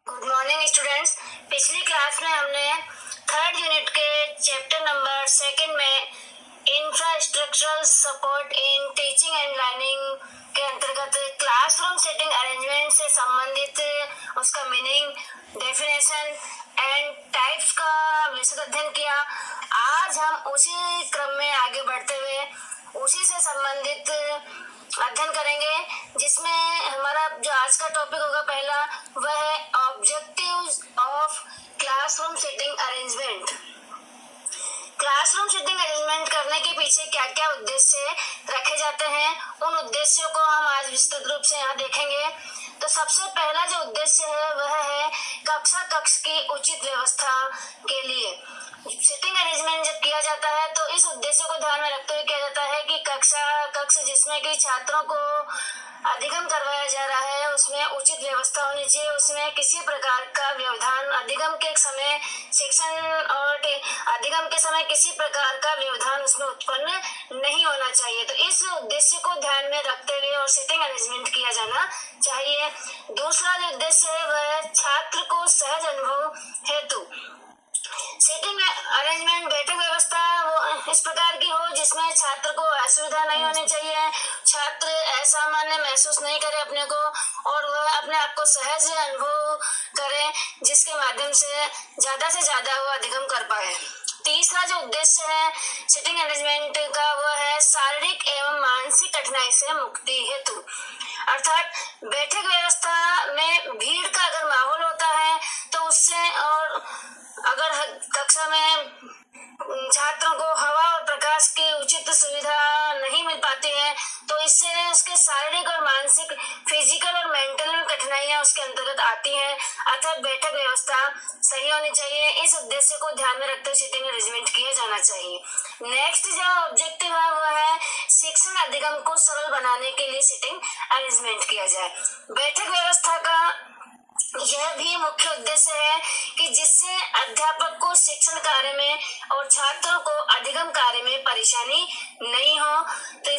Good morning students. पिछली class में हमने थर्ड यूनिट के चैप्टर नंबर सेकंड में infrastructural support in teaching and learning के अंतर्गत क्लासरूम सेटिंग अरेंजमेंट से संबंधित उसका मीनिंग, डेफिनेशन एंड टाइप्स का विशद अध्ययन किया। आज हम उसी क्रम में आगे बढ़ते हुए उसी से संबंधित अध्ययन करेंगे, जिसमें हमारा जो आज का टॉपिक होगा पहला, वह है objectives of classroom setting arrangement. Classroom setting arrangement करने के पीछे क्या क्या उद्देश्य रखे जाते हैं, उन उद्देश्यों को हम आज विस्तृत रूप से यहाँ देखेंगे। तो सबसे पहला जो उद्देश्य है वह है कक्ष की उचित व्यवस्था के लिए। सिटिंग अरेंजमेंट जब किया जाता है तो इस उद्देश्य को ध्यान में रखते हुए किया जाता है कि कक्ष जिसमें कि छात्रों को अधिगम करवाया जा रहा है उसमें उचित व्यवस्था होनी चाहिए। उसमें किसी प्रकार का व्यवधान अधिगम के समय शिक्षण और अधिगम के समय किसी प्रकार का व्यवधान उसमें उत्पन्न नहीं होना चाहिए। तो इस उद्देश्य को ध्यान में रखते हुए और सिटिंग अरेंजमेंट किया जाना चाहिए। दूसरा जो उद्देश्य है वह छात्र को सहज अनुभव हेतु सीटिंग अरेंजमेंट बैठक व्यवस्था वो इस प्रकार की हो जिसमें छात्र को असुविधा नहीं होनी चाहिए, छात्र असामान्य महसूस नहीं करे अपने को और वह अपने आप को सहज अनुभव करे, जिसके माध्यम से ज्यादा वो अधिगम कर पाए। तीसरा जो उद्देश्य है सिटिंग अरेंजमेंट का वो है शारीरिक एवं मानसिक कठिनाई से मुक्ति हेतु। अर्थात बैठक व्यवस्था में भीड़ का अगर माहौल होता है तो उससे, और अगर कक्षा में छात्रों को हवा और प्रकाश की उचित सुविधा नहीं मिल पाती है तो इससे उसके शारीरिक और मानसिक, फिजिकल और मेंटल कठिनाइयां उसके अंतर्गत आती हैं। अर्थात बैठक व्यवस्था सही होनी चाहिए। इस उद्देश्य को ध्यान में रखते हुए सिटिंग अरेंजमेंट किया जाना चाहिए। नेक्स्ट जो ऑब्जेक्टिव है वह है शिक्षण अधिगम को सरल बनाने के लिए सिटिंग अरेंजमेंट किया जाए। बैठक व्यवस्था का यह भी मुख्य उद्देश्य है कि जिससे अध्यापक को शिक्षण कार्य में और छात्रों को अधिगम कार्य में परेशानी नहीं हो। तो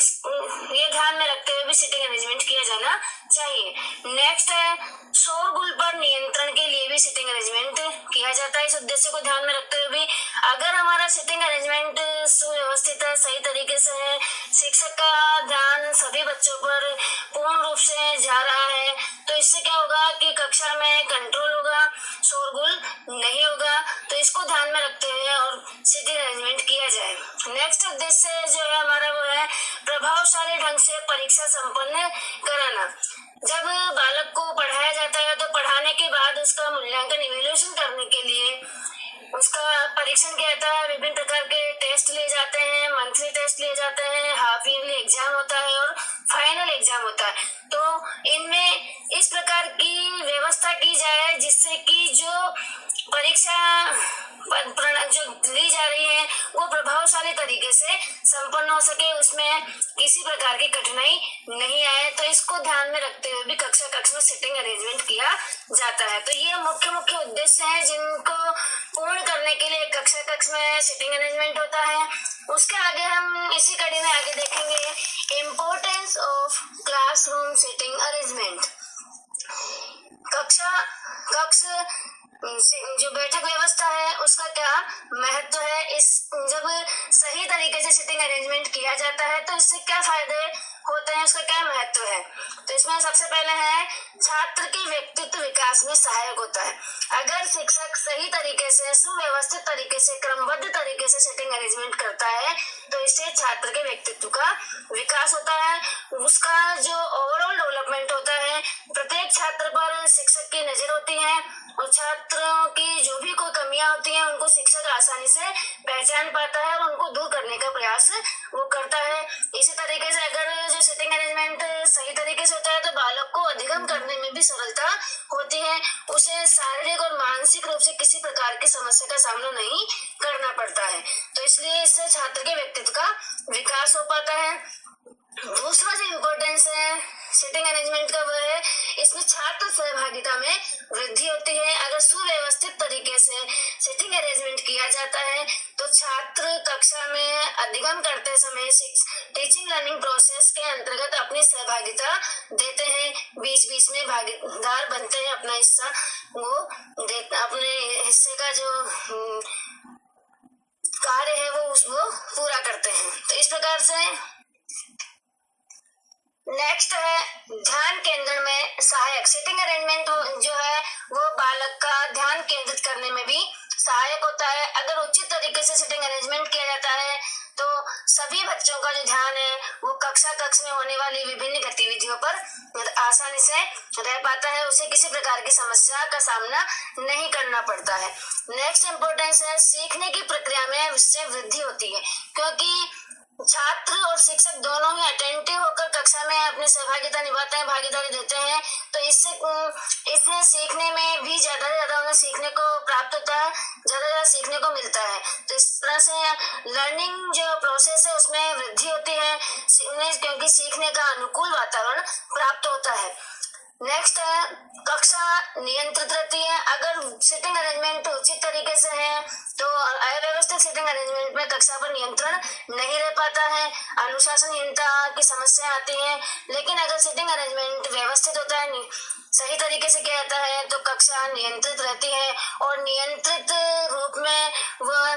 ये ध्यान में रखते हुए भी सिटिंग अरेंजमेंट किया जाना चाहिए। नेक्स्ट है शोरगुल पर नियंत्रण के लिए भी सिटिंग अरेंजमेंट किया जाता है। इस उद्देश्य को ध्यान में रखते हुए भी अगर हमारा सिटिंग अरेंजमेंट सुव्यवस्थित है, सही तरीके से है, शिक्षक का ध्यान सभी बच्चों पर पूर्ण रूप से जा रहा है, तो इससे क्या होगा कि कक्षा में कंट्रोल होगा, शोरगुल नहीं होगा। तो इसको ध्यान में रखते हुए और सिटिंग अरेंजमेंट किया जाए। नेक्स्ट उद्देश्य जो है हमारा वो है प्रभावशाली ढंग से परीक्षा संपन्न कराना। जब बालक को पढ़ाया जाता है तो पढ़ाने के बाद उसका मूल्यांकन इवैल्यूएशन करने के लिए उसका परीक्षण किया जाता है। विभिन्न प्रकार के टेस्ट लिए जाते हैं, मंथली टेस्ट लिए जाते हैं, हाफ ईयरली एग्जाम होता है और फाइनल एग्जाम होता है। तो इनमें इस प्रकार की व्यवस्था की जाए जिससे कि जो परीक्षा जो ली जा रही है वो प्रभावशाली तरीके से संपन्न हो सके, उसमें किसी प्रकार की कठिनाई नहीं आए। तो इसको ध्यान में रखते हुए भी कक्ष में सिटिंग अरेंजमेंट किया जाता है। तो ये मुख्य उद्देश्य हैं जिनको पूर्ण करने के लिए कक्ष में सिटिंग अरेंजमेंट होता है। उसके आगे हम इसी कड़ी में आगे देखेंगे importance of classroom sitting arrangement. कक्ष जो बैठक व्यवस्था है उसका क्या महत्व है, इस जब सही तरीके से सिटिंग अरेंजमेंट किया जाता है तो इससे क्या फायदे होते हैं, उसका क्या महत्व है। तो इसमें सबसे पहले है छात्र के व्यक्तित्व विकास में सहायक होता है। अगर शिक्षक सही तरीके से, सुव्यवस्थित तरीके से, क्रमबद्ध तरीके से सिटिंग अरेंजमेंट करता है तो इससे छात्र के व्यक्तित्व का विकास होता है, उसका जो ओवरऑल डेवलपमेंट होता है। प्रत्येक छात्र पर शिक्षक की नजर होती है और छात्रों की जो भी कोई कमियां होती हैं उनको शिक्षक आसानी से पहचान पाता है और उनको दूर करने का प्रयास वो करता है। इसी तरीके से अगर जो सिटिंग अरेंजमेंट सही तरीके से होता है तो बालक को अधिगम करने में भी सरलता होती है, उसे शारीरिक और मानसिक रूप से किसी प्रकार की समस्या का सामना नहीं करना पड़ता है। तो इसलिए इससे छात्र के व्यक्तित्व का विकास हो पाता है। दूसरा जो इम्पोर्टेंस है सिटिंग अरेंजमेंट का वो है इसमें छात्र सहभागिता में वृद्धि होती है। अगर सुव्यवस्थित तरीके से सिटिंग अरेंजमेंट किया जाता है तो छात्र कक्षा में अधिगम करते समय टीचिंग लर्निंग प्रोसेस के अंतर्गत अपनी सहभागिता देते हैं, बीच बीच में भागीदार बनते हैं, अपना हिस्सा वो अपने हिस्से का जो कार्य है वो पूरा करते हैं। तो इस प्रकार से नेक्स्ट है ध्यान केंद्रण में सहायक। सिटिंग अरेंजमेंट जो है वो बालक का ध्यान केंद्रित करने में भी सहायक होता है। अगर उचित तरीके से सिटिंग अरेंजमेंट किया जाता है तो सभी बच्चों का जो ध्यान है वो कक्ष में होने वाली विभिन्न गतिविधियों पर आसानी से रह पाता है, उसे किसी प्रकार की समस्या का सामना नहीं करना पड़ता है। नेक्स्ट इम्पोर्टेंस है सीखने की प्रक्रिया में उससे वृद्धि होती है, क्योंकि छात्र और शिक्षक दोनों ही अटेंटिव होकर कक्षा में अपनी सहभागिता निभाते हैं, भागीदारी देते हैं, तो इससे सीखने में भी ज्यादा से ज्यादा उन्हें सीखने को प्राप्त होता है, ज्यादा सीखने को मिलता है। तो इस तरह से लर्निंग जो प्रोसेस है उसमें वृद्धि होती है, क्योंकि सीखने का अनुकूल वातावरण प्राप्त होता है। नेक्स्ट है कक्षा नियंत्रित रहती है। अगर सिटिंग अरेंजमेंट उचित तरीके से है तो अव्यवस्थित सिटिंग अरेंजमेंट में कक्षा पर नियंत्रण नहीं रह पाता है, अनुशासनहीनता की समस्या आती है। लेकिन अगर सिटिंग अरेंजमेंट व्यवस्थित होता है, सही तरीके से किया जाता है तो कक्षा नियंत्रित रहती है और नियंत्रित रूप में वह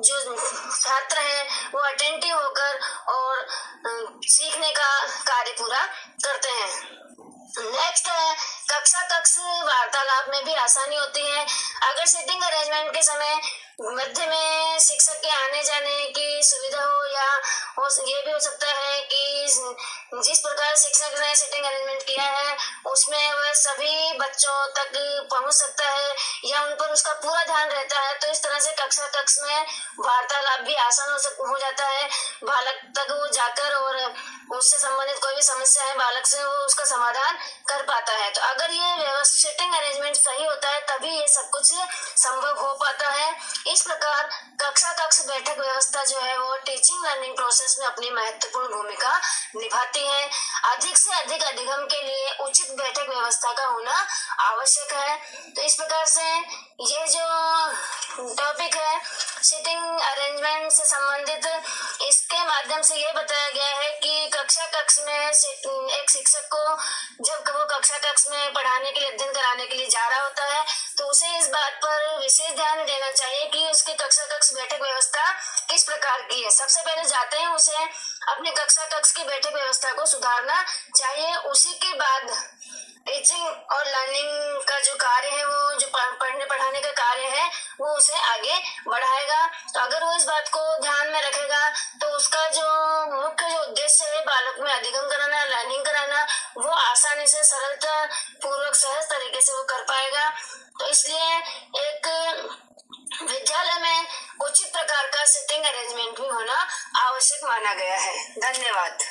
जो छात्र है वो अटेंटिव होकर और सीखने का कार्य पूरा करते हैं। नेक्स्ट है कक्ष वार्तालाप में भी आसानी होती है। अगर सिटिंग अरेंजमेंट के समय मध्य में शिक्षक के आने जाने की सुविधा हो, या ये भी हो सकता है कि जिस प्रकार शिक्षक ने सिटिंग अरेंजमेंट किया है उसमें वह सभी बच्चों तक पहुंच सकता है या उन पर उसका पूरा ध्यान रहता है, तो इस तरह से कक्ष में वार्तालाप भी आसान हो जाता है। बालक तक वो जाकर और उससे संबंधित कोई भी समस्या है बालक से वो उसका समाधान कर पाता है। तो अगर ये सिटिंग अरेंजमेंट सही होता है तभी ये सब कुछ संभव हो पाता है। इस प्रकार कक्ष बैठक व्यवस्था जो है वो टीचिंग लर्निंग प्रोसेस में अपनी महत्वपूर्ण भूमिका निभाती है। अधिक से अधिक अधिगम के लिए उचित बैठक व्यवस्था का होना आवश्यक है। तो इस प्रकार से ये जो टॉपिक है सिटिंग अरेंजमेंट से संबंधित, इसके माध्यम से ये बताया गया है कि कक्ष में एक शिक्षक को जब वो कक्ष में पढ़ाने के लिए अध्ययन कराने के लिए जा रहा होता है तो उसे इस बात पर विशेष ध्यान देना चाहिए कि उसके कक्ष बैठक व्यवस्था किस प्रकार की है। सबसे पहले जाते हैं उसे अपने कक्ष की बैठक व्यवस्था को सुधारना चाहिए। उसी के बाद टीचिंग और लर्निंग का जो कार्य है वो जो पढ़ने पढ़ाने का कार्य है वो उसे आगे बढ़ाएगा। तो अगर वो इस बात को ध्यान में रखेगा तो उसका जो मुख्य जो उद्देश्य है बालक में अधिगम कराना, लर्निंग कराना, वो आसानी से सरलता पूर्वक सहज तरीके से वो कर पाएगा। तो इसलिए एक विद्यालय में उचित प्रकार का सिटिंग अरेंजमेंट भी होना आवश्यक माना गया है। धन्यवाद।